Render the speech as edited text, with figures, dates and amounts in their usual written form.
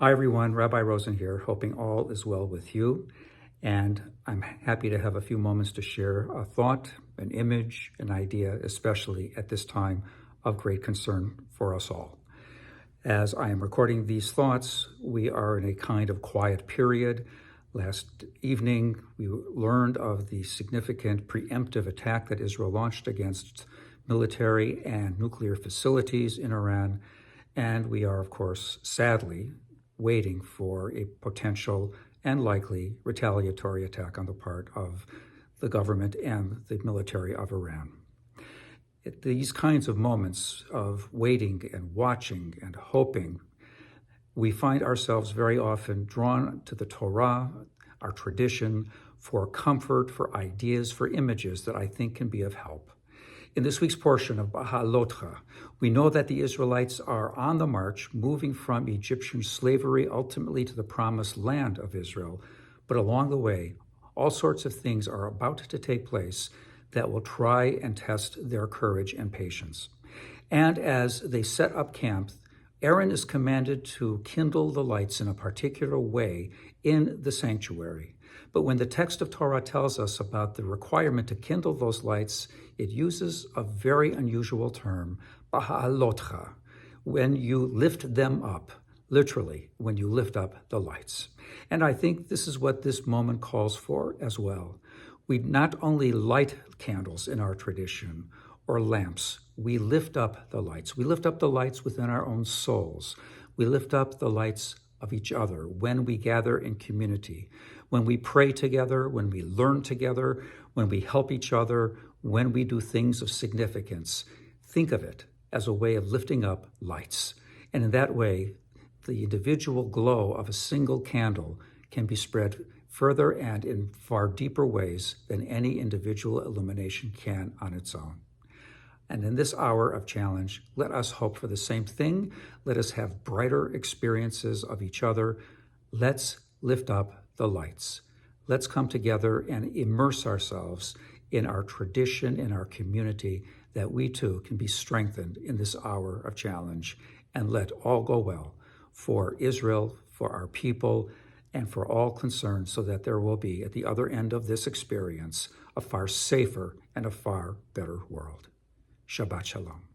Hi everyone, Rabbi Rosen here, hoping all is well with you. And I'm happy to have a few moments to share a thought, an image, an idea, especially at this time of great concern for us all. As I am recording these thoughts, we are in a kind of quiet period. Last evening, we learned of the significant preemptive attack that Israel launched against military and nuclear facilities in Iran. And we are, of course, sadly, waiting for a potential and likely retaliatory attack on the part of the government and the military of Iran. At these kinds of moments of waiting and watching and hoping, we find ourselves very often drawn to the Torah, our tradition, for comfort, for ideas, for images that I think can be of help. In this week's portion of Beha'alotcha, we know that the Israelites are on the march, moving from Egyptian slavery ultimately to the promised land of Israel. But along the way, all sorts of things are about to take place that will try and test their courage and patience. And as they set up camp, Aaron is commanded to kindle the lights in a particular way in the sanctuary. But when the text of Torah tells us about the requirement to kindle those lights, it uses a very unusual term, Beha'alotcha, when you lift them up, literally, when you lift up the lights. And I think this is what this moment calls for as well. We not only light candles in our tradition or lamps, we lift up the lights. We lift up the lights within our own souls. We lift up the lights of each other when we gather in community, when we pray together, when we learn together, when we help each other, when we do things of significance. Think of it as a way of lifting up lights. And in that way, the individual glow of a single candle can be spread further and in far deeper ways than any individual illumination can on its own. And in this hour of challenge, let us hope for the same thing. Let us have brighter experiences of each other. Let's lift up the lights. Let's come together and immerse ourselves in our tradition, in our community, that we too can be strengthened in this hour of challenge. And let all go well for Israel, for our people, and for all concerned, so that there will be, at the other end of this experience, a far safer and a far better world. Shabbat Shalom.